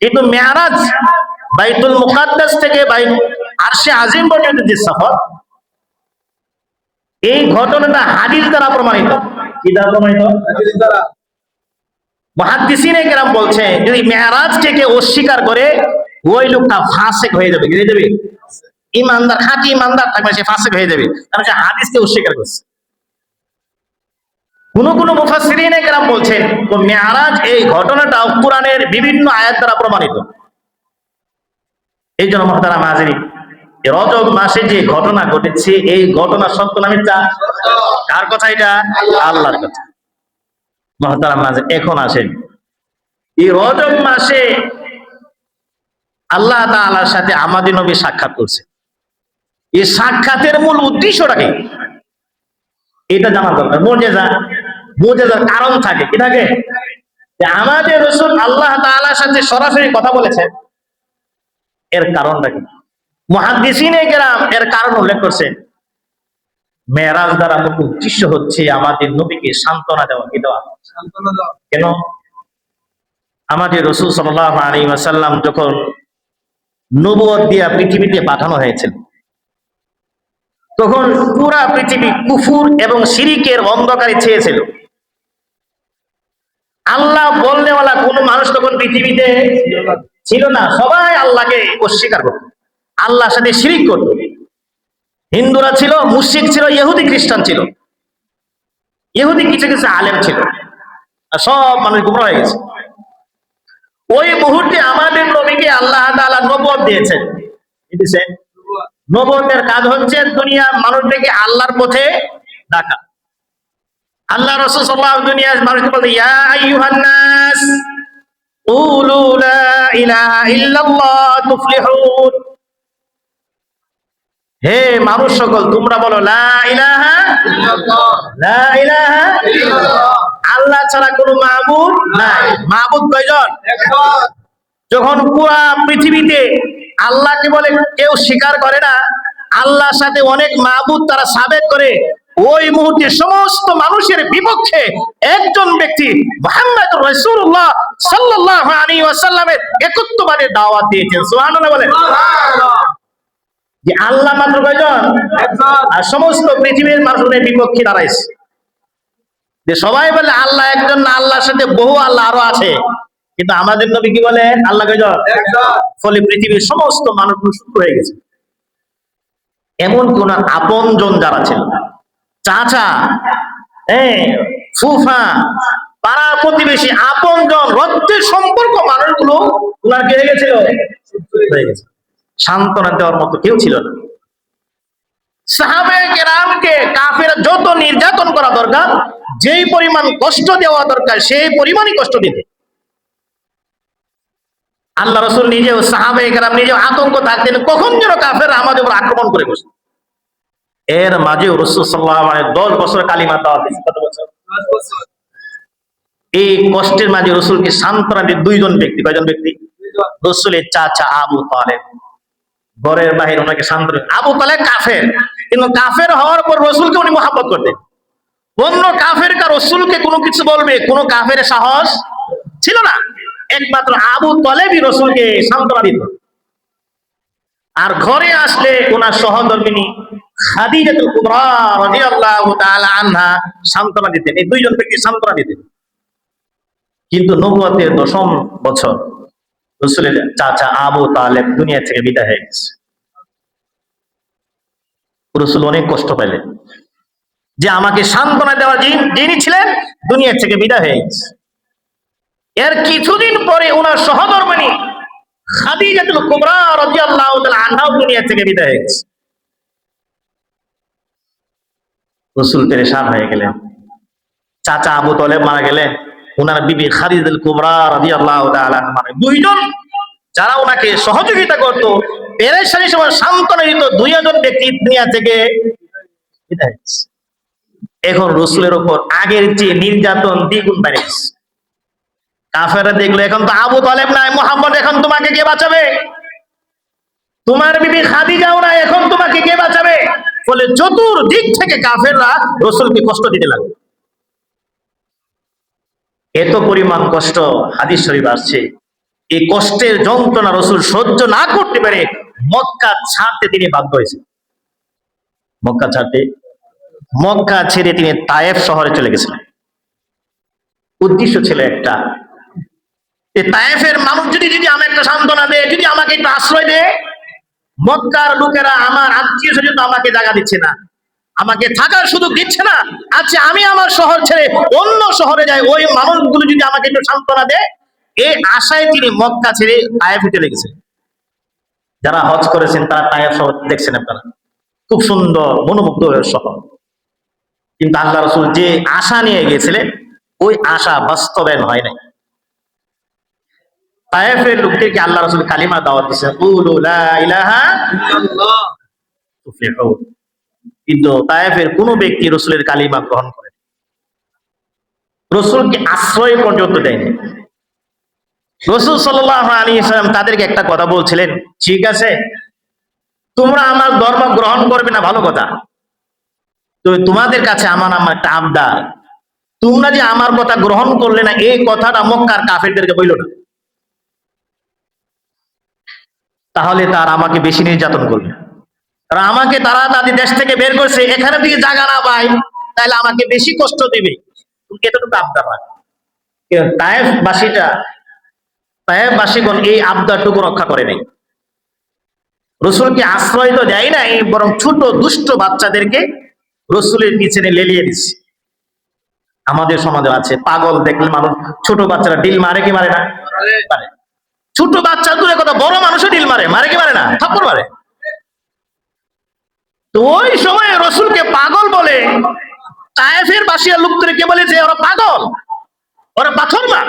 কিন্তু মেরাজ বাইতুল মুকাদ্দাস থেকে আরশে আজিম পর্যন্ত যে সফর, এই ঘটনাটা হাদিস দ্বারা প্রমাণিত। কি দ্বারা প্রমাণিত? হাদিস দ্বারা। মুহাদ্দিসিনে কেরাম বলছে যদি মেরাজকে কেউ অস্বীকার করে ওই লোকটা ফাসিক হয়ে যাবে। কি হয়ে যাবে? ইমানদার, খাঁটি ইমানদার থাকবে সে ফাসিক হয়ে যাবে, কারণ সে হাদিসকে অস্বীকার করছে। কোন কোন মুফাসসিরিনে কেরাম বলছেন মেরাজ এই ঘটনাটা কোরআনের বিভিন্ন আয়াত দ্বারা প্রমাণিত। এই জন্য মুহতারাম হাজিরিন, রজব মাসে যে ঘটনা ঘটেছে এই ঘটনা সত্য না মিথ্যা? কার কথা এটা? আল্লাহর কথা। মুহতারাম হাজিরিন, এখন আসেন, এই রজব মাসে আল্লাহ তাআলার সাথে আমাদের নবী সাক্ষাৎ করছে। এই সাক্ষাতের মূল উদ্দেশ্যটা কি এটা জানা দরকার। মুজিজার কারণ থাকে, কি থাকে? যে আমাদের রাসূল আল্লাহ তাআলার সাথে সরাসরি কথা বলেছেন, এর কারণটা কি? মুহাদ্দিসিনে কেরাম এর কারণ উল্লেখ করছেন। মেরাজ দ্বারা মূল উদ্দেশ্য হচ্ছে আমাদের নবীকে সান্ত্বনা দেওয়া। কি দেওয়া? সান্ত্বনা দেওয়া। কেন? আমাদের রাসূল সাল্লাল্লাহু আলাইহি ওয়াসাল্লাম যখন নবুয়ত দিয়া পৃথিবীতে পাঠানো হয়েছিল, তখন পুরা পৃথিবী কুফর এবং শিরিকের অন্ধকারে ছেয়েছিল। আল্লাহ বলনেওয়ালা কোন মানুষ তখন পৃথিবীতে ছিল না। সবাই আল্লাহকে অস্বীকার করত, আল্লাহর সাথে শিরিক করত। হিন্দুরা ছিল, মুশরিক ছিল, ইহুদি খ্রিস্টান ছিল, ইহুদি কিছু কিছু আলেম ছিল, আর সব মানুষ গুমরা হয়ে গেছে। ওই মুহূর্তে আমাদের নবীকে আল্লাহ তাআলা নবুয়ত দিয়েছেন। নবুয়তের কাজ হচ্ছে দুনিয়া মানুষদেরকে আল্লাহর পথে ডাকা। আল্লাহ রাসূল সাল্লাল্লাহু আলাইহি ওয়াসাল্লাম মানুষকে বলতেন, ইয়া আইয়ুহান নাস কুলু লা ইলাহা ইল্লাল্লাহ তুফলিহুন। হে মানুষ সকল, তোমরা বলো লা ইলাহা ইল্লাল্লাহ, লা ইলাহা ইল্লাল্লাহ, আল্লাহ ছাড়া কোনো মাবুদ নাই। মাবুদ কয়জন? একজন। যখন পুরা পৃথিবীতে আল্লাহকে বলে কেউ স্বীকার করে না, আল্লাহর সাথে অনেক মাবুদ তারা সাবেক করে, ওই মুহূর্তে সমস্ত মানুষের বিপক্ষে একজন ব্যক্তি মুহাম্মদুর রাসূলুল্লাহ সাল্লাল্লাহু আলাইহি ওয়াসাল্লামের একত্ববাদের দাওয়াত দিয়েছেন। সুবহানাল্লাহ বলেন। যে আল্লাহ মাত্র কয়জন? একজন। আর সমস্ত পৃথিবীর মানুষের বিপক্ষে দাঁড়াইছে। যে সবাই বলে আল্লাহ একজন না, আল্লাহর সাথে বহু আল্লাহ আরো আছে, কিন্তু আমাদের নবী কি বলে? আল্লাহ কয়জন? একজন। ফলে পৃথিবীর সমস্ত মানুষ শুরু হয়ে গেছে। এমন কোন আপনজন যারা ছিল, চাচা, ফুফা, পাড়া প্রতিবেশী, আপনজন, রক্তের সম্পর্ক মানুষগুলো ওনার কে হয়ে গেছিল? হয়ে গেছে। সান্ত্বনা দেওয়ার মতো কেউ ছিল না। সাহাবায়ে কেরামকে কাফেররা যত নির্যাতন করা দরকার, যেই পরিমাণ কষ্ট দেওয়া দরকার সেই পরিমাণই কষ্ট দিতে। আল্লাহ রাসূল নিজেও, সাহাবায়ে কেরাম নিজেও আতঙ্ক থাকতেন কখন যেন কাফেররা আমাদের উপর আক্রমণ করে বসে। এর মাঝেও রাসূল সাল্লাল্লাহু আলাইহি 10 বছর কালিমা দাওয়াত দিয়েছেন। কত বছর? 10 বছর। এই কষ্টের মাঝে রাসূলকে সান্ত্বনা দিয়ে দুইজন ব্যক্তি। কয়জন ব্যক্তি? রাসূলের চাচা আবু তালেব, ঘরের বাহির ওনাকে সান্ত্বনা। আবু তালেব কাফের, কিন্তু কাফের হওয়ার পর রাসূলকে উনি মহব্বত করতেন। অন্য কাফেররা রাসূলকে কোনো কিছু বলবে, কোনো কাফের সাহস ছিল না। একমাত্র আবু তালেবই রাসূলকে সান্ত্বনা দিত। আর ঘরে আসলে ওনার সহধর্মিনী খাদিজাতুল কুবরা রাদিয়াল্লাহু তাআলা আনহা সান্ত্বনা দিতেন। এই দুইজন ব্যক্তি সান্ত্বনা দিতেন। কিন্তু নবুয়তের 10ম বছর রাসূলের চাচা আবু তালেব দুনিয়া থেকে বিদায় হয়ে গেছে। রাসূল অনেক কষ্ট পেলেন যে আমাকে সান্ত্বনা দেওয়ার যিনি ছিলেন দুনিয়া থেকে বিদায় হয়ে গেছে। এর কিছুদিন পরে ওনার সহধর্মিনী খাদিজাতুল কুবরা রাদিয়াল্লাহু তাআলা আনহা দুনিয়া থেকে বিদায় হয়ে গেছে। রাসূল পেরেশান হয়ে গেলেন। চাচা আবু তালেব মারা গেলেন, ওনার বিবি খাদিজাতুল কুবরা রাদিয়াল্লাহু তাআলা আনহা মারা। দুইজন যারা ওনাকে সহযোগিতা করত, পেরেশানির সময় সান্ত্বনা দিত, দুইজন ব্যক্তি দুনিয়া থেকে বিদায় হয়েছে। এখন রাসূলের উপর আগের চেয়ে নির্যাতন দ্বিগুণ বেড়ে গেছে। কাফেররা দেখলো এখন তো আবু তালেব নাই, মুহাম্মদ, এখন তোমাকে কে বাঁচাবে? তোমার বিবি খাদিজাও নাই, এখন তোমাকে কে বাঁচাবে? ফলে চতুর্দিক থেকে কাফেররা রাসূলকে কষ্ট দিতে লাগলো। এত পরিমাণ কষ্ট হাদিস শরীফ আসছে এই কষ্টের যন্ত্রণা রসুল সহ্য না করতে পেরে মক্কা ছাড়তে তিনি বাধ্য হয়েছেন। মক্কা ছেড়ে তিনি তায়েফ শহরে চলে গেছিলেন। উদ্দেশ্য ছিল একটা, এই তায়েফের মানুষ যদি আমাকে একটা সান্ত্বনা দেয়, যদি আমাকে একটু আশ্রয় দেয়, মক্কার লোকেরা আমার আত্মীয় স্বজন আমাকে জায়গা দিচ্ছে না, আমাকে থাকার সুযোগ দিচ্ছে না, আচ্ছা আমি আমার শহর ছেড়ে অন্য শহরে যাই, ওই মানুষগুলো যদি আমাকে একটু সান্ত্বনা দেয়, এই আশায় তিনি মক্কা ছেড়ে তায়েফে চলে গেছেন। যারা হজ করেছেন তারা তায়েফ শহর দেখছেন আপনারা, খুব সুন্দর মনোমুগ্ধ শহর। কিন্তু আল্লাহ রসুল যে আশা নিয়ে গিয়েছিলেন ওই আশা বাস্তবায়ন হয় নাই। তায়েফের লোকদেরকে আল্লাহ রসুল কালিমা দাওয়াত দিয়েছেন, কুলু লা ইলাহা ইল্লাল্লাহ তুফলিহুন। কিন্তু তায়েফের কোন ব্যক্তি রসুলের কালিমা গ্রহণ করে, রসুলকে আশ্রয় পর্যন্ত দেয়নি। রসুল সাল্লাল্লাহু আলাইহি ওয়াসাল্লাম তাদেরকে একটা কথা বলছিলেন, ঠিক আছে তোমরা আমার ধর্ম গ্রহণ করবে না, ভালো কথা, তো তোমাদের কাছে আমার একটা আবদার, তোমরা যে আমার কথা গ্রহণ করলে না, এই কথাটা মক্কার কাফেরদেরকে বইল না, তাহলে তার আমাকে বেশি নির্যাতন করবে। কারণ আমাকে তারা তাদের দেশ থেকে বের করছে, এখানে থেকে জায়গা না পাই তাহলে আমাকে বেশি কষ্ট দিবে, এতটুকু আবদার হয়। তায়েফবাসীগণ এই আবদারটুকু রক্ষা করে নাই। রসুলকে আশ্রয় তো দেয় নাই, বরং ছোট দুষ্ট বাচ্চাদেরকে রসুলের পিছনে লেলিয়ে দিচ্ছে। আমাদের সমাজে আছে পাগল দেখলে মানুষ, ছোট বাচ্চারা ডিল মারে কি মারে না? পারে। ছোট বাচ্চা দূরে কথা, বড় মানুষও ডিল মারে, মারে কি মারে না? থাপ্পড় মারে। তো ওই সময় রসুলকে পাগল বলে তায়েফের বাসিয়া লোকদেরকে বলে যে ওরা পাগল, ওরা পাথর মার।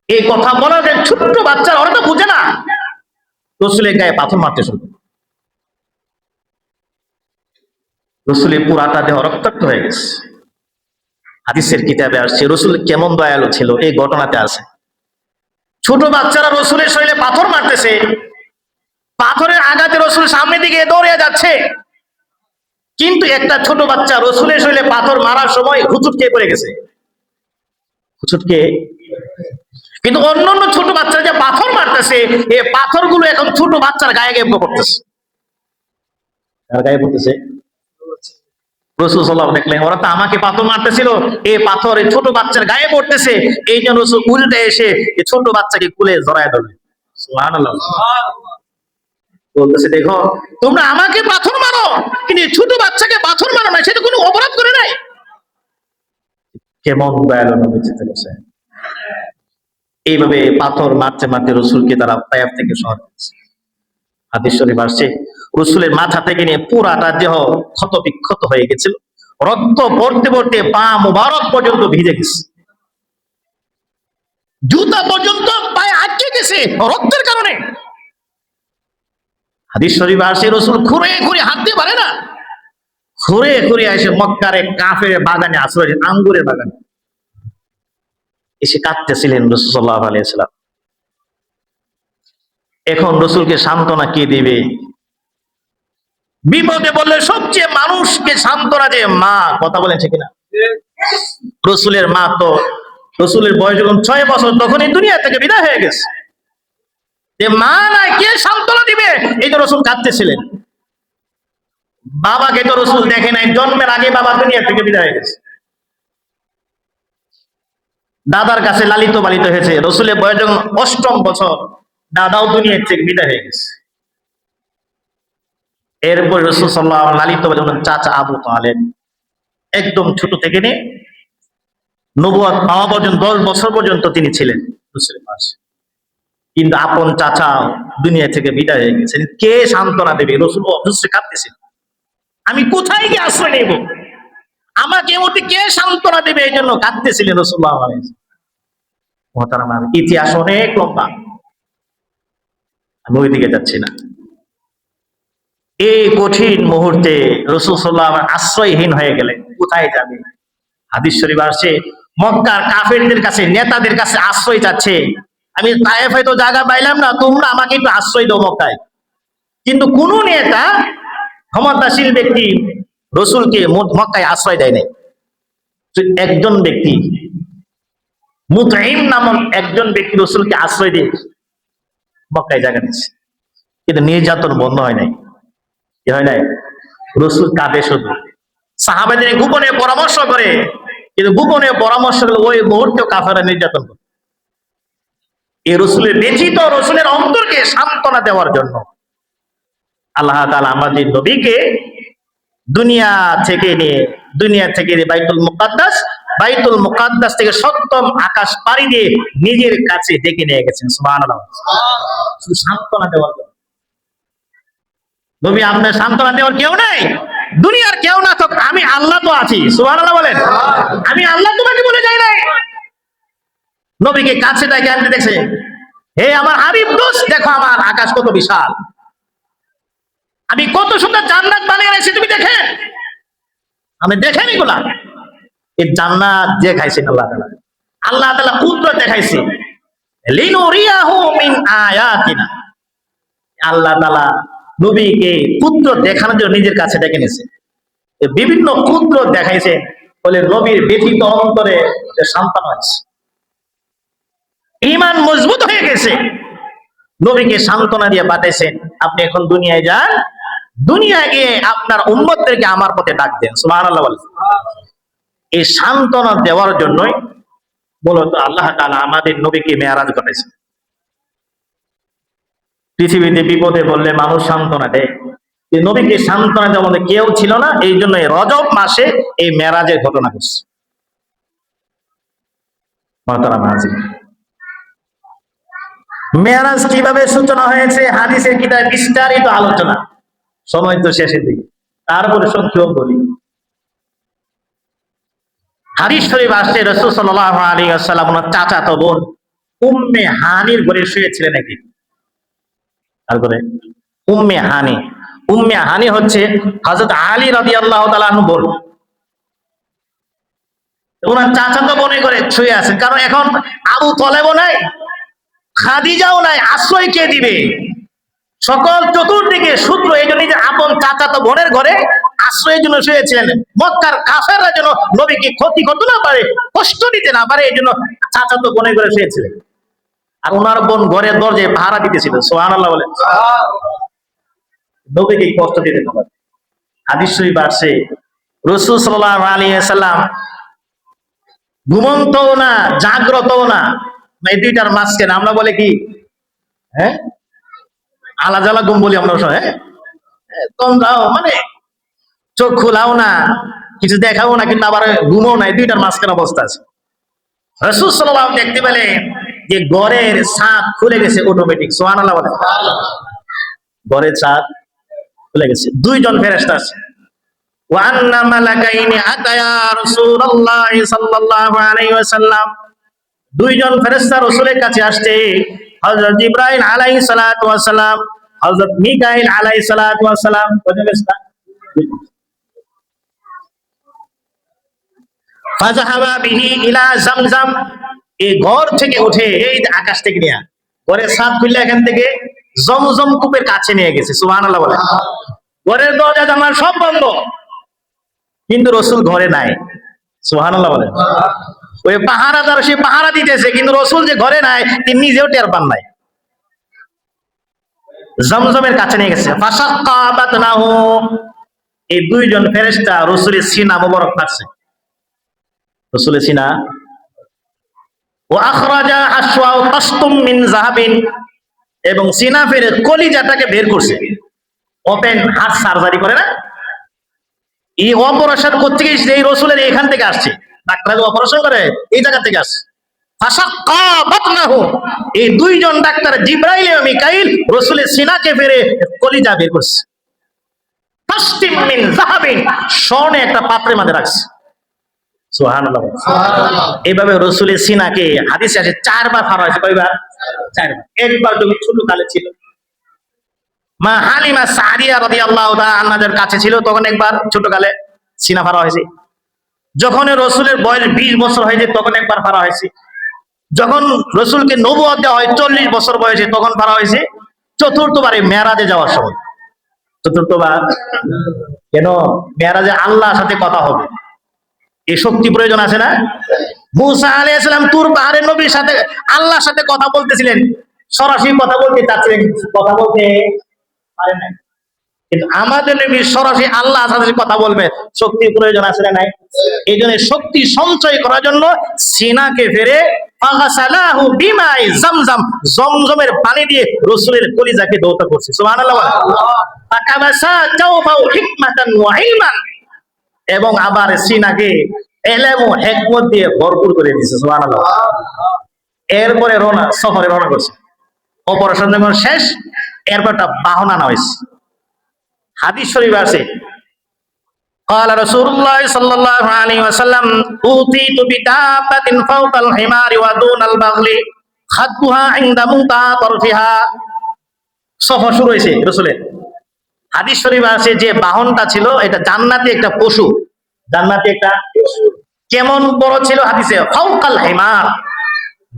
এই কথা বলা যে ছোট্ট বাচ্চারা, ওরা তো বুঝে না, রসুলের গায়ে পাথর মারতে শুরু। রসুলের পুরাটা দেহ রক্তাক্ত হয়ে গেছে। হাদিসের কিতাবে আসছে রসুল কেমন দয়ালু ছিল, এই ঘটনাতে আছে। ছোট বাচ্চারা রসুলের শরীরে পাথর মারতেছে, পাথরের আঘাতে রসুল সামনের দিকে দৌড়ে যাচ্ছে, কিন্তু একটা ছোট বাচ্চা রসুলের শরীরে পাথর মারার সময় হুচুট খেয়ে পড়ে গেছে, হুচুট খেয়ে। কিন্তু অন্যান্য ছোট বাচ্চারা যে পাথর মারতেছে, এই পাথরগুলো এখন ছোট বাচ্চার গায়ে গিয়ে পড়তেছে। কার গায়ে পড়তেছে? রসুল সাল্লাল্লাহু আলাইহি ওয়াসাল্লাম দেখলেন ওরা তো আমাকে পাথর মারতেছিল, এই পাথর এই ছোট বাচ্চার গায়ে পড়তেছে, এই জন্য রসুল উল্টে এসে এই ছোট বাচ্চাকে কুলে জড়ায় ধরলেন। সুবহানাল্লাহ। বলতেছে দেখো তোমরা আমাকে পাথর মারো, কিন্তু ছোট বাচ্চাকে পাথর মারো না, সেটা কোনো অপরাধ করে নাই। কেমন দয়ালু নবী ছিলেন। এইভাবে পাথর মারতে মারতে রসুলকে তারা তায়েফ থেকে শহর করেছে। হাদিস শরীফ আসছে রসুলের মাথা থেকে নিয়ে পুরাটা দেহ ক্ষত বিক্ষত হয়ে গেছিল, রক্ত পড়তে পড়তে পা মুবারক পর্যন্ত ভিজে গেছে, জুতা পর্যন্ত পায়ে আটকে গেছে রক্তের কারণে। হাদিস শরীফ আসছে রসুল খুঁড়ে খুঁড়ে হাঁটতে পারে না, খুঁড়ে খুঁড়ে এসে মক্কার এক কাফের বাগানে আশ্রয়, আঙ্গুরের বাগানে এসে কাঁদতেছিলেন রাসূল সাল্লাল্লাহু আলাইহি ওয়াসাল্লাম। এখন রসুলকে সান্ত্বনা কে দিবে? বিপদে বললে সবচেয়ে মানুষকে সান্ত্বনা যে মা, কথা বলেন ঠিক না? রসুলের মা তো, রসুলের বয়স যখন 6 বছর তখন এই দুনিয়া থেকে বিদায় হয়ে গেছে, যে মা নাই কে সান্ত্বনা দিবে? এই যে রসুল কাঁদতেছিলেন। বাবাকে তো রসুল দেখে নাই, জন্মের আগে বাবা দুনিয়া থেকে বিদায় হয়ে গেছে। দাদার কাছে লালিত পালিত হয়েছে, রসুলের বয়স যখন 8ম বছর দাদাও দুনিয়া থেকে বিদায় হয়ে গেছে। এরপর রসুল সাল্লাল্লাহু আলাইহি ওয়াসাল্লাম লালিত যখন চাচা আবু তালেব, একদম ছোট থেকে নিয়ে নবুয়ত পাওয়া পর্যন্ত 10 বছর পর্যন্ত তিনি ছিলেন রসুলের পাশে, কিন্তু আপন চাচা দুনিয়া থেকে বিদায় হয়ে গেছেন। কে সান্ত্বনা দেবে? রসুল অবশ্যই কাঁদতেছেন, আমি কোথায় গিয়ে আশ্রয় নেব, আমাকে ওতে কে সান্ত্বনা দেবে? এই জন্য কাঁদতেছিলেন রাসূলুল্লাহ সাল্লাল্লাহু আলাইহি ওয়াসাল্লাম। ইতিহাস অনেক লম্বা, আমি ওইদিকে যাচ্ছি না। এই কঠিন মুহূর্তে রাসূল সাল্লাল্লাহু আলাইহি ওয়াসাল্লাম আশ্রয়হীন হয়ে গেলেন, কোথায় যাবে? হাদিস শরীফ আসছে মক্কার কাফেরদের কাছে, নেতাদের কাছে আশ্রয় চাচ্ছে, আমি তায়েফে তো জায়গা পাইলাম না, তোমরা আমাকে একটু আশ্রয় দাও মক্কায়। কিন্তু কোন নেতা, ক্ষমতাশীল ব্যক্তি রসুলকে মক্কায় আশ্রয় দেয় নাই। একজন ব্যক্তি মুতঈম নামক একজন ব্যক্তি রাসূলকে আশ্রয় দিয়ে মক্কায় জায়গা দিচ্ছে, কিন্তু নির্যাতন বন্ধ হয় নাই। কি হয় নাই? রাসূল কাঁদে শুধু, সাহাবাদের গোপনে পরামর্শ করে, কিন্তু গোপনে পরামর্শ করলে ওই মুহূর্তেও কাফেররা নির্যাতন করে। এই রাসূলের ব্যথিত রাসূলের অন্তরকে সান্ত্বনা দেওয়ার জন্য আল্লাহ তাআলা আমাদের নবীকে দুনিয়া থেকে বাইতুল মুকাদ্দাস থেকে সপ্তম আকাশ পাড়ি দিয়ে নিজের কাছে ডেকে নিয়ে গেছেন। সুবহানাল্লাহ। শুধু সান্ত্বনা দেওয়ার জন্য। নবী, আপনার সান্ত্বনা দেওয়ার কেউ নাই? দুনিয়ার কেউ না থাক, আমি আল্লাহ তো আছি। সুবহানাল্লাহ বলেন। আমি আল্লাহ তোমাকে বলে যাই নাই। নবীকে কাছে ডেকে আনতে দেখছে, হে আমার হাবিব দোস্ত, দেখো আমার আকাশ কত বিশাল, আমি কত সুন্দর জান্নাত বানিয়ে রেখেছি, তুমি দেখেন। আমি দেখেন এগুলা। এই জান্নাত দেখাইছেন আল্লাহ তাআলা কুদরত দেখাইছে, লিনুরিয়াহু মিন আয়াতিনা। আল্লাহ তাআলা নবীকে কুদরত দেখানোর জন্য নিজের কাছে ডেকে নিয়েছে, বিভিন্ন কুদরত দেখাইছে, বলে নবীর ব্যথিত অন্তরে সান্ত্বনা হয়েছে, ঈমান মজবুত হয়ে গেছে। নবীকে সান্ত্বনা দিয়ে পাঠাইছেন, আপনি এখন দুনিয়ায় যান, দুনিয়ায় গিয়ে আপনার উম্মতদেরকে আমার পথে ডাক দেন। সুবহানাল্লাহ বলেন। এই সান্ত্বনা দেওয়ার জন্যই মূলত আল্লাহ তাআলা আমাদের নবীকে মেরাজ করেছেন। পৃথিবীতে বিপদে বললে মানুষ সান্ত্বনা দেয়, নবীকে সান্ত্বনা দেওয়ার মধ্যে কেউ ছিল না, এই জন্য রজব মাসে এই মেরাজের ঘটনা ঘটছে। মেরাজ কিভাবে সূচনা হয়েছে হাদিসের কিতাবে বিস্তারিত আলোচনা, সময় তো শেষের দিকে, তারপরে সংক্ষেপ বলি। হাদিস শরীফ আসছে, রাসূল সাল্লাল্লাহু আলাইহি ওয়াসাল্লাম ওনার চাচাতো বোন উম্মে হানির ঘরে শুয়েছিলেন নাকি। তারপরে উম্মে হানি হচ্ছে হযরত আলী রাদিয়াল্লাহু তাআলা আনহু বোন। ওনার চাচাতো বোনের ঘরে শুয়ে আছেন, কারণ এখন আবু তলেবও নাই, খাদিজাও নাই, আশ্রয় কে দিবে? সকল চতুর্দিকে সূত্র, এই জন্য যে আপন চাচাতো বোনের ঘরে আশ্রয়ের জন্য শুয়েছিলেন। মক্কার কাফেররা যেন নবীকে ক্ষতি করতে না পারে, কষ্ট দিতে না পারে, এই জন্য চাচাতো বোনের ঘরে শুয়েছিলেন। আর ওনার বোন ঘরের দরজায় পাহারা দিতেছিল। সুবহানাল্লাহ বলেন। নবীকে কষ্ট দিতে না পারে। হাদিস শরীফ আসছে, রাসূল সাল্লাল্লাহু আলাইহি ওয়াসাল্লাম ঘুমন্তও না, জাগ্রতও না, এই দুইটার মাঝখানে আমরা বলে কি, হ্যাঁ, আলাজালা ঘুম বলি আমরা। তোমরাও মানে চোখ খোলাও না, কিছু দেখাও না, কিন্তু আবার ঘুমও নাই, দুইটার মাঝখানে অবস্থা আছে। রাসূল সাল্লাল্লাহু আলাইহি ওয়াসাল্লাম দেখতে পেলেন যে ঘরের ছাদ খুলে গেছে অটোমেটিক। সুবহানাল্লাহ বলেন। ঘরের ছাদ খুলে গেছে, দুইজন ফেরেশতা আছে। ওয়া আন্না মালাকাইনি আতায়া রাসূলুল্লাহ সাল্লাল্লাহু আলাইহি ওয়াসাল্লাম, দুইজন ফেরেশতা রাসূলের কাছে আসছে, হযরত জিবরাইল আলাইহিস সালাতু ওয়াস সালাম, হযরত মিকাইল আলাইহিস সালাতু ওয়াস সালাম। কত ফেরেশতা? ফাযাহাবা বিহি ইলা জামজাম, এই ঘর থেকে উঠে, এই আকাশ থেকে নিয়ে ঘরের ছাদ খুলে এখান থেকে জমজম কূপের কাছে নিয়ে গেছে। সুবহানাল্লাহ বলেন। ঘরের দরজা জানালা সব বন্ধ, কিন্তু রাসূল ঘরে নাই। সুবহানাল্লাহ বলেন। ওই পাহারাদার সে পাহারা দিতেছে, কিন্তু রাসূল যে ঘরে নাই তিনি নিজেও টের পান নাই। জমজমের কাছে নিয়ে গেছে। ফাশাক্কা বাতনাহু, এই দুইজন ফেরেশতা রাসূলের সিনা মোবারক কাটছে, রাসূলের সিনা। ওয়া আখরাজা আশওয়াউ তাসতুম মিন যাহাবিন, এবং সিনা ফেরে কলিজাটাকে বের করছে। ওপেন হার্ট সার্জারি করে না, এই অপারেশন করতে গিয়ে এই রাসূলের এখান থেকে আসছে, ডাক্তার অপারেশন করে এই জায়গা থেকে আসছে। ফাশাক্কা বাতনাহু, এই দুইজন ডাক্তার জিবরাইল এবং মিকাইল রাসূলের সিনাকে ফেরে কলিজা বের করছে। তাসতিম মিন যাহাবিন, স্বর্ণে একটা পাত্রের মধ্যে রাখছে। সুবহানাল্লাহ। এইভাবে রাসূলের সিনাকে হাদিসে আছে 4 বার ফাড়া হয়েছে। কয়বার? 4 বার। একবার যখন ছোট কালে ছিল, মা হালিমা সাদিয়া রাদিয়াল্লাহু তাআলা আনহাদের কাছে ছিল, তখন একবার ছোট কালে সিনা ফাড়া হয়েছে। যখন রাসূলের বয়স 20 বছর হয়েছে তখন একবার ফাড়া হয়েছে। যখন রাসূলকে নবুয়ত দেওয়া হয় 40 বছর বয়সে তখন ফাড়া হয়েছে। চতুর্থবারে মেরাজে যাওয়ার সময়। চতুর্থবার কেন? মেরাজে আল্লাহর সাথে কথা হবে, এই শক্তি প্রয়োজন আছে না? মুসা আলাইহিস সালাম তুর পাহাড়ে নবীর সাথে আল্লাহর সাথে কথা বলতেছিলেন, সরাসরি কথা বলতে চাচ্ছিলেন, কথা বলতে পারেন না। কিন্তু আমাদের নবী সরাসরি আল্লাহর সাথে কথা বলবে, শক্তির প্রয়োজন আছে না নাই? এই জন্য শক্তি সঞ্চয় করার জন্য সিনাকে ফেরে ফাগাসালাহু বিমাই জামজাম, জমজমের পানি দিয়ে রাসূলের কলিজাকে ধৌত করছে। সুবহানাল্লাহ। ফাকাবাসা জাওফাউ হিকমাতান ওয়া ইলমান, এবং আবার সিনাকে ইলম ও হিকমত দিয়ে ভরপুর করে দিয়েছে। সুবহানাল্লাহ। এরপরে সফরে রওনা করছে। অপারেশন যখন শেষ, এরপর একটা বাহন আনা হয়েছে। হাদিস শরীফ আছে, قال رسول الله صلى الله عليه وسلم أوتيت بدابة فوق الحمار ودون البغل خطها عند منتهى طرفها। সফর শুরু হয়েছে রাসূলের। হাদিস শরীফ আছে যে বাহনটা ছিল এটা জান্নাতি একটা পশু, জান্নাতি একটা কেমন বড় ছিল হাদিসে, ফাওকাল হিমার,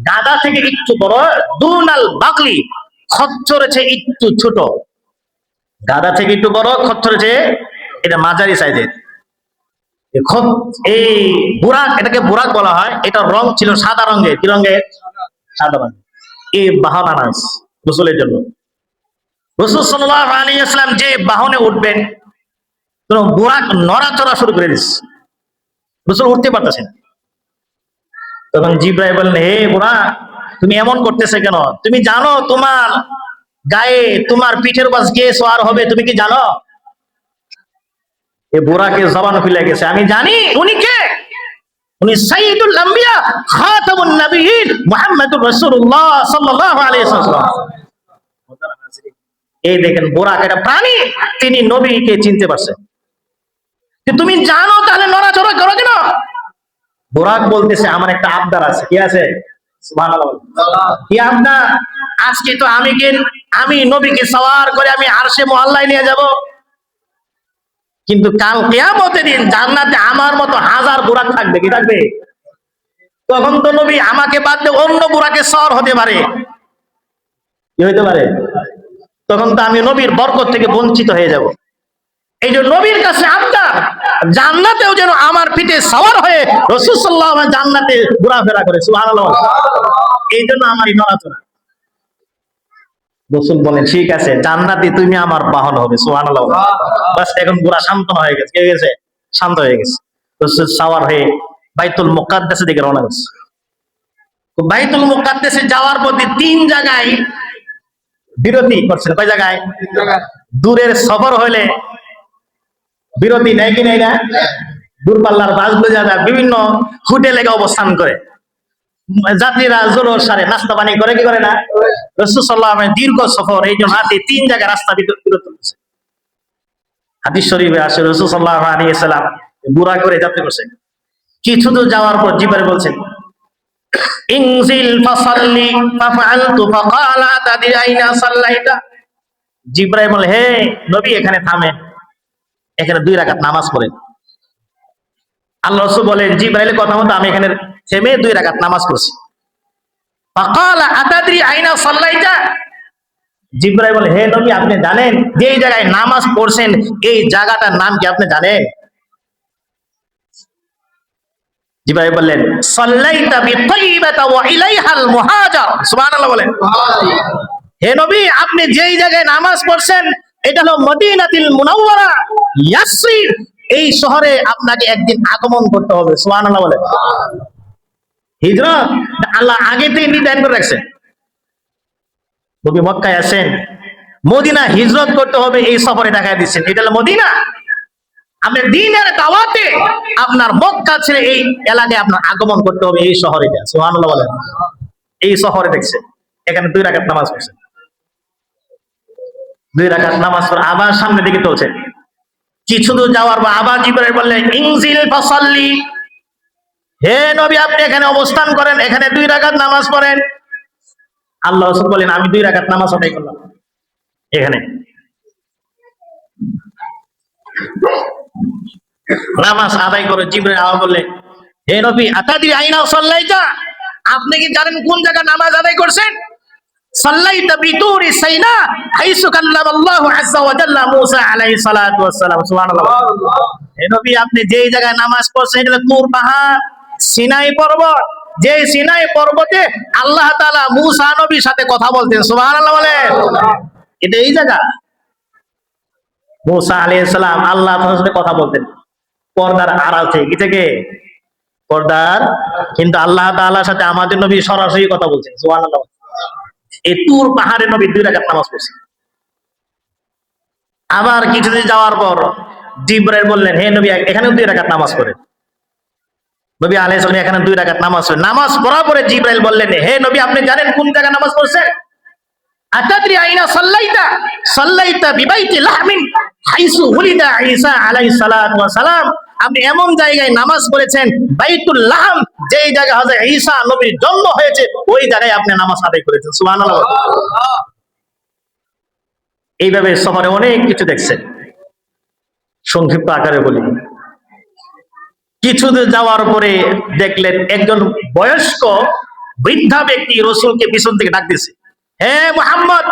গাধা থেকে একটু বড়, দুনাল বাগলি, খচ্চরের চেয়ে একটু ছোট। গাধা থেকে একটু বড়, খচ্চরের চেয়ে এটা মাঝারি সাইজের। এই বুরাক, এটাকে বুরাক বলা হয়। এটার রং ছিল সাদা রঙের। কি রঙের? সাদা রঙের। এই বাহন আনাস রাসূলের জন্য। রাসূল সাল্লাল্লাহু আলাইহি ওয়াসাল্লাম যে বাহনে উঠবেন, তো বুরাক নড়াচড়া শুরু করে দিচ্ছে, রাসূল উঠতে পারতেছেন। তখন জিবরাইল বললেন, হে বুরাক, তুমি এমন করতেছে কেন? তুমি জানো তোমার গায়ে, তোমার পিঠের উপর কে সওয়ার হবে, তুমি কি জানো? এ বুরাকে জবান খুলে গেছে, আমি জানি উনি কে। উনি সাইয়্যিদুল আম্বিয়া খাতামুন নবিয়্যিন মুহাম্মদুর রাসূলুল্লাহ সাল্লাল্লাহু আলাইহি ওয়াসাল্লাম। এই দেখেন বুরাক এটা প্রাণী, তিনি নবীকে চিনতে পারছে। তুমি জানো তাহলে নড়াচড়া করো কেন? বুরাক বলতেছে, আমার একটা আবদার আছে। কি আছে? সুবহানাল্লাহ। কি আবদার? আজকে তো আমি নবীকে সওয়ার করে আমি আরশে মুআল্লায় নিয়ে যাব, কিন্তু কাল কিয়ামতের দিন জান্নাতে আমার মতো হাজার বুরাক থাকবে। কি থাকবে? তখন তো নবী আমাকে বাদ দিয়ে অন্য বুরাকে সওয়ার হতে পারে। কি হতে পারে? তখন তো আমি নবীর বরকত থেকে বঞ্চিত হয়ে যাব। এই যে নবীর কাছে আবদার, জান্নাতেও যেন আমার পিঠে সওয়ার হয়ে রাসূল সাল্লাল্লাহু আলাইহি ওয়াসাল্লাম জান্নাতে ঘোরাফেরা করে। সুবহানাল্লাহ। এই জন্য আমার নড়াচড়া। রাসূল বলেন, ঠিক আছে, জান্নাতে তুমি আমার বাহন হবে। সুবহানাল্লাহ। বাস এখন পুরা শান্ত হয়ে গেছে। কে গেছে? শান্ত হয়ে গেছে। রাসূল সাওয়ার হয়ে বাইতুল মুকাদ্দাসের দিকে রওনা হয়েছে। তো বাইতুল মুকাদ্দাসে যাওয়ার পথে 3 জায়গায় বিরতি করছেন। কয় জায়গায়? দূরের সফর হলে বিরতি নেয় কি নেয় না? দূরপাল্লার বাসগুলো যারা বিভিন্ন হোটেলে অবস্থান করে, যাত্রীরা জোর সারে নাস্তা পানি করে, কি করে না? রাসূল সাল্লাল্লাহু আলাইহি ওয়াসাল্লাম দীর্ঘ সফর, এই জন্য হাতে 3 জায়গায় রাস্তা বিরতি করছে। হাদিস শরীফে আসে রাসূল সাল্লাল্লাহু আলাইহি ওয়াসাল্লাম বুরাক করে যাত্রা করছে। কিছু দূর যাওয়ার পর জিবরাইল বলছেন, ইনজিল ফাসাল্লি ফাফআলতু ফাকালা তাদি আইনা সাল্লাইতা। জিবরাইল বলে, হে নবী, এখানে থামেন, এখানে 2 রাকাত নামাজ পড়েন। আল্লাহ রাসূল বলেন, জিবরাইলের কথা মতো আমি এখানে থেমে 2 রাকাত নামাজ পড়ছি। ফাকালা আতাদরি আইনা সাল্লাইতা। জিবরাইল বলে, হে নবী, আপনি জানেন যে এই জায়গায় নামাজ পড়ছেন, এই জায়গাটার নাম কি আপনি জানেন? জিবরাইল বললেন, সাল্লাইতা বিতাইবাতা ওয়া ইলাইহাল মুহাজার। সুবহানাল্লাহ বলেন। হে নবী, আপনি যেই জায়গায় নামাজ পড়ছেন এটা হলো মদিনাতুল মুনাওয়ারা, ইয়াসরিব। এই শহরে আপনাকে একদিন আগমন করতে হবে। সুবহানাল্লাহ বলেন। হিজরত আল্লাহ আগে থেকে নির্ধারণ করে রাখছেন। নবী মক্কায় আছেন, মদিনা হিজরত করতে হবে, এই সফরে দেখায় দিচ্ছেন। এটা হলো মদিনা। আপনি দ্বীনের দাওয়াতে আপনার মক্কা ছেড়ে এই এলাকায় আপনার আগমন করতে হবে, এই শহরে। সুবহানাল্লাহ বলেন। এই শহরে দেখছেন, এখানে 2 রাকাত নামাজ পড়ছেন। 2 রাকাত নামাজ পড়ে আবার সামনের দিকে চলছেন। কিছু দূর যাওয়ার পর আবার জিবরাইল বললেন, ইনজিল ফাসাল্লি। হে নবী, আপনি এখানে অবস্থান করেন, এখানে 2 রাকাত নামাজ পড়েন। আল্লাহ রাসূল বলেন, আমি 2 রাকাত নামাজ আদায় করলাম এখানে। নামাজ আদায় করে জিবরাইল আবার বললেন, হে নবী, আতাদি আইনা সাল্লাইতা। আপনি কি জানেন কোন জায়গায় নামাজ আদায় করছেন? সাল্লাইতা বিতুরি সাইনা হাইসু কাল্লামাল্লাহু আযজা ওয়া জাল্লা মূসা আলাইহিস সালাতু ওয়াস সালাম। সুবহানাল্লাহ। হে নবী, আপনি যেই জায়গায় নামাজ পড়ছেন এটা তুর পাহাড়, সিনাই পর্বত, যে সিনাই পর্বতে আল্লাহ তাআলা মূসা নবীর সাথে কথা বলতেন। সুবহানাল্লাহ বলেন। এটা এই জায়গা। মূসা আলাইহিস সালাম আল্লাহ তাআলার সাথে কথা বলতেন পর্দার আড়াল থেকে। কি থেকে? পর্দার। কিন্তু আল্লাহ তাআলার সাথে আমাদের নবী সরাসরি কথা বলছেন। সুবহানাল্লাহ। এই তুর পাহাড়ে নবী 2 রাকাত নামাজ পড়ছেন। আবার কিছুদিন যাওয়ার পর জিবরাইল বললেন, হে নবী এখানেও 2 রাকাত নামাজ পড়েন। নবী আলাইহিস সালাম এখানে 2 রাকাত নামাজ পড়েন। নামাজ পড়ার পরে জিবরাইল বললেন, হে নবী আপনি জানেন কোন জায়গায় নামাজ পড়ছেন? আতাদরি আইনা সাল্লাইতা? সাল্লাইতা বিবাইতি লাহমিন হাইসু উলিদা ঈসা আলাইহিস সালাতু ওয়াস সালাম। আপনি এমন জায়গায় নামাজ পড়েছেন বাইতুল লাহম, যেই জায়গায় হযরত ঈসা নবীর জন্ম হয়েছে, ওই জায়গায় আপনি নামাজ আদায় করেছেন। সুবহানাল্লাহ। এইভাবে সফরে অনেক কিছু দেখছেন। সংক্ষিপ্ত আকারে বলি, কিছু যাওয়ার পরে দেখলেন একজন বয়স্ক বৃদ্ধা ব্যক্তি রাসূলকে পিছন থেকে ডাক দিয়েছে, হে মুহাম্মদ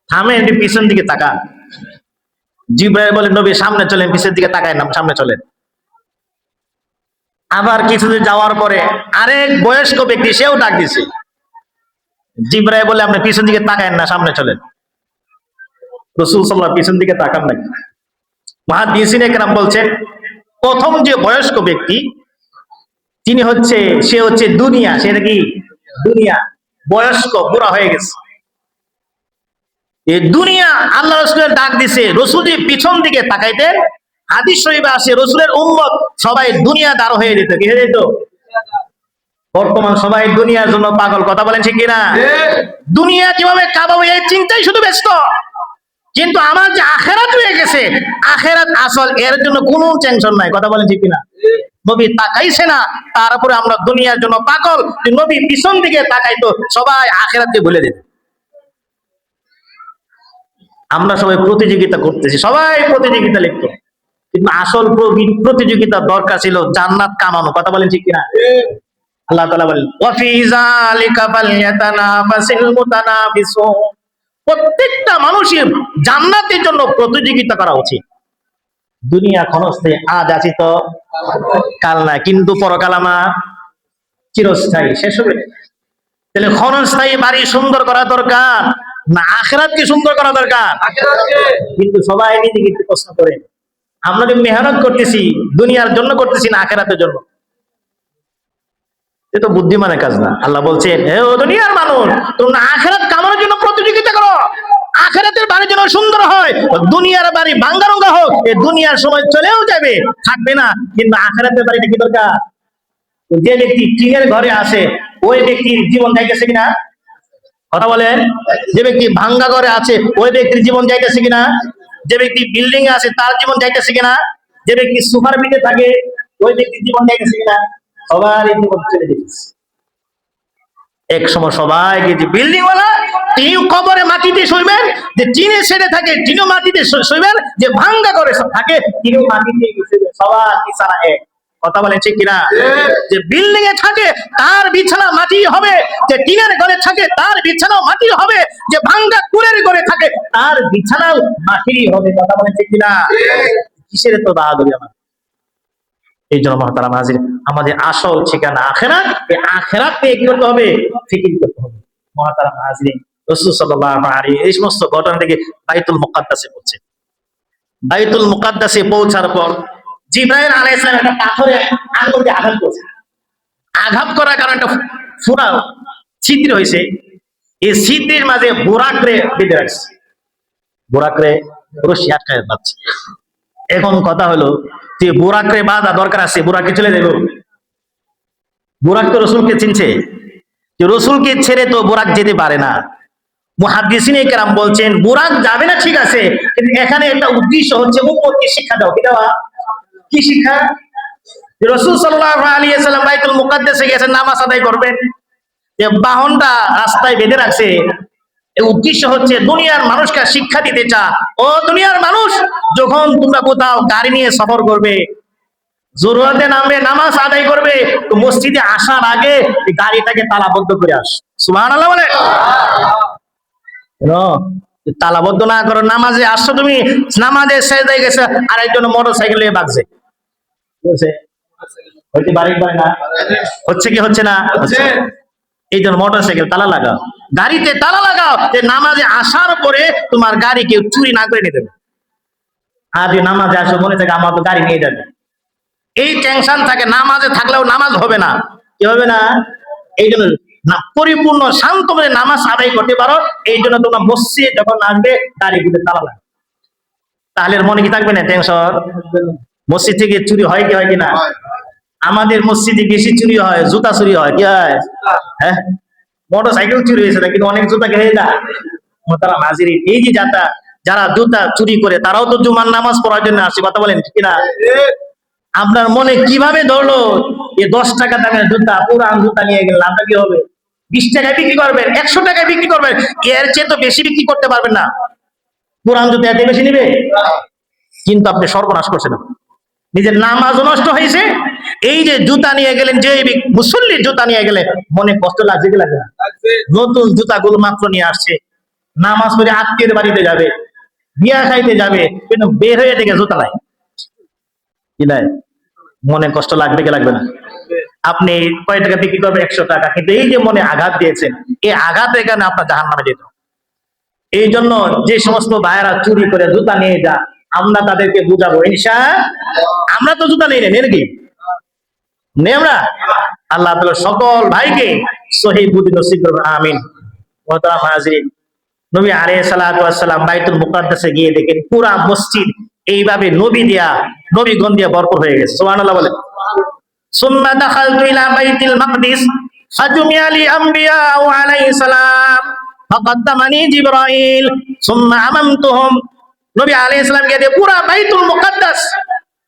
থামেন, পিছন দিকে তাকান। জিবরাইল বলেন, নবী সামনে চলেন, পিছনের দিকে তাকায় না, সামনে চলেন। আবার কিছুদিন যাওয়ার পরে আরেক বয়স্ক ব্যক্তি সেও ডাক দিছে। জিবরাইল বলে, আপনি পিছন দিকে তাকায়েন না, সামনে চলেন। রাসূল সাল্লাল্লাহু আলাইহি ওয়াসাল্লাম পিছন দিকে তাকান না। মুহাদ্দিসিনে কেরাম বলছেন, প্রথম যে বয়স্ক ব্যক্তি সে হচ্ছে দুনিয়া। সেটা কি? দুনিয়া। বয়স্ক, বুড়া হয়ে গেছে। এই দুনিয়া আল্লাহ রাসূলের ডাক দিছে। রাসূল যে পিছন দিকে তাকাইতেন, হাদিস শরীফে আসে রাসূলের উম্মত সবাই দুনিয়াদার হয়ে যেত। কি হয়ে যেত? বর্তমান সবাই দুনিয়ার জন্য পাগল। কথা বলেন ঠিক কিনা? দুনিয়া কিভাবে কাঁদাবো এই চিন্তাই শুধু ব্যস্ত। কিন্তু আমার যে আখেরাত রয়ে গেছে, আখেরাত আসল, এর জন্য কোনো টেনশন নাই। কথা বলেন ঠিক কিনা? নবী তাকাইছে না, তারপরে আমরা দুনিয়ার জন্য পাগল। নবী পিছন দিকে তাকাইতো, সবাই আখেরাতকে ভুলে যেত। আমরা সবাই প্রতিযোগিতা করতেছি, সবাই প্রতিযোগিতা লিপ্ত। কিন্তু আসল প্রতিযোগিতার দরকার ছিল জান্নাত কামানো। কথা বলেন ঠিক কিনা? আল্লাহ তাআলা বলেন, ওয়া ফি যালিকা ফালইয়াতানাফাসিল মুতানাফিসুন। প্রত্যেকটা মানুষের জান্নাতের জন্য প্রতিযোগিতা করা উচিত। দুনিয়া ক্ষণস্থায়ী, আজ আছি তো কাল না, কিন্তু পরকাল আমার চিরস্থায়ী, শেষ হবে। তাহলে ক্ষণস্থায়ী বাড়ি সুন্দর করা দরকার না আখিরাতকে সুন্দর করা দরকার? কিন্তু সবাই নিজেকে প্রশ্ন করে, আমরা যে মেহনত করতেছি দুনিয়ার জন্য করতেছি না আখিরাতের জন্য? এ তো বুদ্ধিমানের কাজ না। আল্লাহ বলছেন, হে ও দুনিয়ার মানুষ, তোমরা আখিরাত কামানোর জন্য প্রতিযোগিতা করো। আখিরাতের বাড়ি যেন সুন্দর হয়। দুনিয়ার বাড়ি ভাঙ্গারঙ্গা হোক, এই দুনিয়ার সময় চলেও যাবে, থাকবে না। কিন্তু আখিরাতের বাড়িটা কি দরকার? যে ব্যক্তি টিনের ঘরে আছে, ওই ব্যক্তির জীবন যাইতেছে কিনা? কথা বলেন। যে ব্যক্তি ভাঙ্গা ঘরে আছে, ওই ব্যক্তির জীবন যাইতেছে কিনা? যে ব্যক্তি বিল্ডিং এ আছে, তার জীবন যাইতেছে কিনা? যে ব্যক্তি সুপার বিটে থাকে, ওই ব্যক্তির জীবন যাইতেছে কিনা? সবার জীবন চলে যেতেছে। এক সময় সবাইকে, যে বিল্ডিং ওয়ালা তিনি কবরে মাটিতে শুইবেন, যে টিনে ছেড়ে থাকে তিনিও মাটিতে শুইবেন, যে ভাঙ্গা করে থাকে তিনিও মাটিতে শুইবেন, সবার বিছানা এক। কথা বলেন ঠিক কিনা? যে বিল্ডিং এ থাকে তার বিছানা মাটি হবে, যে টিনের ঘরে থাকে তার বিছানাও মাটি হবে, যে ভাঙ্গা কুড়ের ঘরে থাকে তার বিছানাও মাটিরই হবে। কথা বলেন ঠিক কিনা? কিসের তো বাহাদুরি আমার! এই জন্য মহতারাম হাজির, আমাদের আসল ঠিকানা আখিরাত। এই আখিরাত নিয়ে কি করতে হবে? ফিকির করতে হবে। মহতারাম হাজির, রাসূল সাল্লাল্লাহু আলাইহি এই সমস্ত ঘটনা থেকে বাইতুল মুকাদ্দাসে পৌঁছে। বাইতুল মুকাদ্দাসে পৌঁছার পর জিবরাইল আলাইহিস সালাম একটা পাথরে আঙ্গুল দিয়ে আঘাত করছে। আঘাত করার কারণে একটা ফোঁড়া ছিদ্র হয়েছে। এই ছিদ্রের মাঝে বুরাকরে বেঁধে রাখছে। বুরাকরে রশি আটকায় বাঁধছে। এখন কথা হলো, যে বুরাকরে বাঁধা দরকার আছে, বুরাকে চলে যাবো? বুরাক তো রাসূলকে চিনছে, যে রাসূলকে ছেড়ে তো বুরাক যেতে পারে না। মুহাদ্দিসিনে কেরাম বলছেন, বুরাক যাবে না ঠিক আছে, কিন্তু এখানে একটা উদ্দেশ্য হচ্ছে উম্মতকে শিক্ষা দাও। কি দেওয়া? কি শিক্ষা? রাসূল সাল্লাল্লাহু আলাইহি ওয়াসাল্লাম বাইতুল মুকাদ্দাসে গেছেন নামাজ আদায় করবেন, যে বাহনটা রাস্তায় বেঁধে রাখছে, এই উদ্দেশ্য হচ্ছে দুনিয়ার মানুষকে শিক্ষা দিতে চা, ও দুনিয়ার মানুষ, যখন তোমরা কোথাও গাড়ি নিয়ে সফর করবে, জরুরতে নামবে, নামাজ আদায় করবে, তো মসজিদে আসার আগে গাড়িটাকে তালাবদ্ধ করে আস। সুবহানাল্লাহ বলে। তালাবদ্ধ না করো, নামাজে আসছো তুমি, নামাজে সেজদায় গেছে, আরেকজন মোটরসাইকেল নিয়ে ভাগছে, হইতে পারে কি পারে না? হচ্ছে কি হচ্ছে না? এই জন্য মোটরসাইকেল তালা লাগাও, গাড়িতে তালা লাগাও, যে নামাজে আসার পরে তোমার গাড়ি কেউ চুরি না করে নিতে পারে। আর যে নামাজে আসো মনে থাকে আমার তো গাড়ি নিয়ে যাবে, এই টেনশন থাকে, নামাজে থাকলেও নামাজ হবে না। কি হবে না? এই জন্য না পরিপূর্ণ শান্ত মনে নামাজ আদায় করতে পারো। এই জন্য তোমরা মসজিদ যখন আসবে গাড়ি গুলো তালা লাগবে, তাহলে মনে কি থাকবে না টেনশন? মসজিদ থেকে চুরি হয় কি হয় কিনা? আমাদের মসজিদে বেশি চুরি হয়, জুতা চুরি হয়। কি হয়? হ্যাঁ, মোটর সাইকেল চুরি হয়েছে না, কিন্তু অনেক জুতা খেয়ে যায়। তারা হাজির, এই যে যারা জুতা চুরি করে তারাও তো জুমার নামাজ পড়ার জন্য আসে, কথা বলেন ঠিক না? আপনার মনে কিভাবে ধরলো এই 10 টাকা দামের জুতা, পুরান জুতা নিয়ে গেলেন, আপনার কি হবে? 20 টাকায় বিক্রি করবেন, 100 টাকায় বিক্রি করবেন, এর চেয়ে তো বেশি বিক্রি করতে পারবেন না। পুরান জুতা এত বেশি নিবে, কিন্তু আপনি সর্বনাশ করছেন, নিজের নামাজও নষ্ট হয়েছে। এই যে জুতা নিয়ে গেলেন, যে মুসল্লির জুতা নিয়ে গেলে মনে কষ্ট লাগছে কি লাগে না? নতুন জুতা গুলো মাত্র নিয়ে আসছে, নামাজ পড়ে আত্মীয়ের বাড়িতে যাবে, বিয়া খাইতে যাবে, কিন্তু বের হয়ে দেখে জুতা নাই। কি নাই? মনে কষ্ট লাগবে কি লাগবে না? আপনি কয় টাকা বিক্রি করবেন? 100 টাকা, কিন্তু এই যে মনে আঘাত দিয়েছেন, এই আঘাতের কারণে আপনার জাহান্নামে যেত। এই জন্য যে সমস্ত ভাইয়েরা চুরি করে জুতা নিয়ে যা, আমরা তাদেরকে বুঝাবো ইনশাআল্লাহ। আমরা তো জুতা নেই নাকি? নেই আমরা। আল্লাহ তাআলা সকল ভাইকে সহিহ বুদ্ধি নসিব করুন, আমিন। মুহতারাম হাজিরিন, নবী আলাইহিস সালাতু ওয়াস সালাম বাইতুল মুকাদ্দাসে গিয়ে দেখেন পুরা মসজিদ এইভাবে নবীগণ দিয়ে ভরপুর হয়ে গেছে। সুবহানাল্লাহ বলেন। সুম্মা দাখালতু ইলা বাইতিল মাকদিস ফাজুমিয়া লি আমবিয়া আলাইহিস সালাম ফাকাদ্দামানি জিবরাইল সুম্মা আমামতুহুম। নবী আলাইহিস সালাম গিয়ে পুরা বাইতুল মুকাদ্দাস,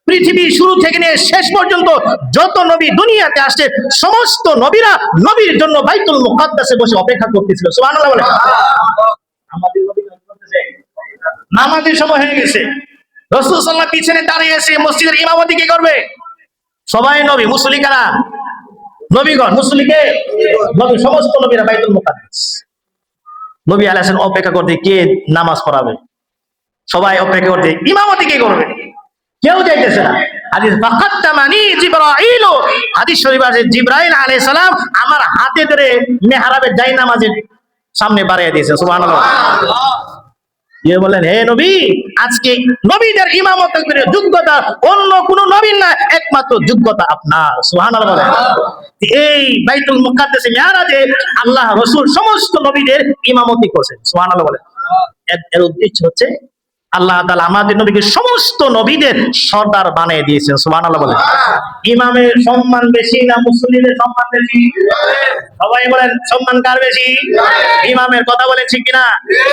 পৃথিবী শুরু থেকে নিয়ে শেষ পর্যন্ত যত নবী দুনিয়াতে আসছে সমস্ত নবীরা নবীর জন্য বাইতুল মুকাদ্দাসে বসে অপেক্ষা করতেছিল। সুবহানাল্লাহ বলেন। আমাদের নবী করতেছে, নামাজের সময় হয়ে গেছে, রাসূল সাল্লাল্লাহু আলাইহি ওয়াসাল্লাম পিছনে দাঁড়িয়ে আছে, মসজিদের ইমামতি কে করবে? সবাই নবী, মুসল্লি কারা? নবীগণ। মুসল্লিকে নবী, সমস্ত নবীরা বাইতুল মুকাদ্দাস। নবী আলাইহিস সালাম অপেক্ষা করতে, কে নামাজ পড়াবে? সবাই অপেক্ষা করতে, ইমামতি কে করবে? কেউ যাইতেছে না। হাদিস ফাকাদ্দামানি জিবরাইল, হাদিস শরীফ আছে জিবরাইল আলাইহিস সালাম আমার হাতে ধরে মিহরাবের জায়নামাজের সামনে বাড়িয়ে দিয়েছে। সুবহানাল্লাহ। দিয়ে বলেন, হে নবী, আজকে নবীদের ইমামতের যোগ্যতা অন্য কোন নবীর না, একমাত্র যোগ্যতা আপনার। সুবহানাল্লাহ বলেন। এই বাইতুল মুকাদ্দাসে মিহরাবে আল্লাহ রাসূল সমস্ত নবীদের ইমামতি করেছেন। সুবহানাল্লাহ বলেন। এর উদ্দেশ্য হচ্ছে আল্লাহ তাআলা আমাদের নবীকে সমস্ত নবীদের সর্দার বানিয়ে দিয়েছেন। সুবহানাল্লাহ বলেন। ইমামের সম্মান বেশি না মুসল্লিদের সম্মান বেশি? সবাই বলেন, সম্মান কার বেশি? ইমামের। কথা বলেন ঠিক কিনা?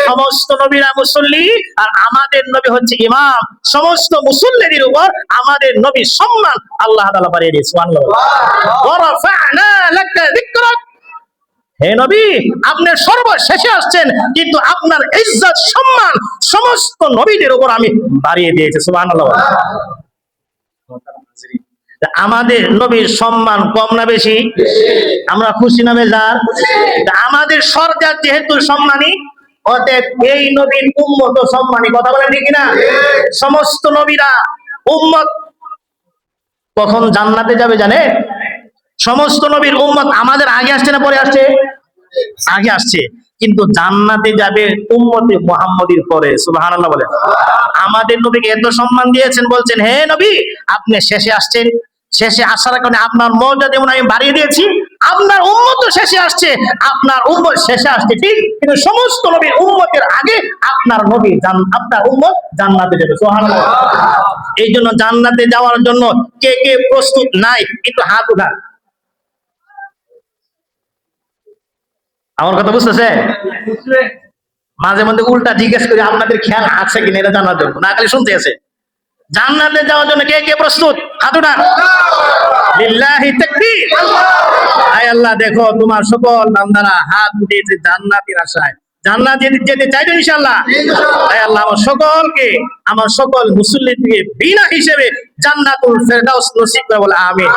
সমস্ত নবীরা মুসল্লি, আর আমাদের নবী হচ্ছে ইমাম। সমস্ত মুসল্লিদের উপর আমাদের নবীর সম্মান আল্লাহ তাআলা বাড়িয়ে দিয়েছেন। সুবহানাল্লাহ। ওয়া রাফা'না লাকা যিকরাক। হে নবী, আপনি সর্বশেষে আসছেন, কিন্তু আপনার ইজ্জত সম্মান সমস্ত নবীদের উপর আমি বাড়িয়ে দিয়েছি। সুবহানাল্লাহ। আমাদের নবীর সম্মান কম না বেশি? আমরা খুশি না বেজার? আমাদের সরকার যেহেতু সম্মানী, অতএব এই নবীর উম্মত সম্মানী। কথা বলেন ঠিক না? সমস্ত নবীরা উম্মত কখন জান্নাতে যাবে জানে? সমস্ত নবীর উম্মত আমাদের আগে আসছে না পরে আসছে? আগে আসছে, কিন্তু জান্নাতে যাবে উম্মতে মুহাম্মদীর পরে। সুবহানাল্লাহ বলেন। আমাদের নবীকে এত সম্মান দিয়েছেন, বলছেন, হে নবী, আপনি শেষে আসছেন, শেষে আসার কারণে আপনার মর্যাদা যেমন আমি বাড়িয়ে দিয়েছি, আপনার উম্মত শেষে আসছে, আপনার উম্মত শেষে আসছে ঠিক, কিন্তু সমস্ত নবীর উম্মতের আগে আপনার নবী, আপনার উম্মত জান্নাতে যাবে। সুবহানাল্লাহ। এই জন্য জান্নাতে যাওয়ার জন্য কে কে প্রস্তুত নাই, একটু হাত উঠান। আমার কথা বুঝতেছে? মাঝে মধ্যে উল্টা জিজ্ঞেস করি, আপনাদের খেয়াল আছে কিনা এটা জানার জন্য, না খালি শুনতে আছে। জান্নাতে যাওয়ার জন্য কে কে প্রস্তুত? হাত উঠান। লিল্লাহি তাকবীর। আয় আল্লাহ, দেখো তোমার সকল বান্দারা হাত উঠিয়েছে জান্নাতের আশায়। জান্নাত যেতে চাইবে ইনশাআল্লাহ? আয় আল্লাহ, আমার সকল মুসল্লিকে বিনা হিসেবে জান্নাতুল ফেরদাউস নসিব করে বলে আমিন।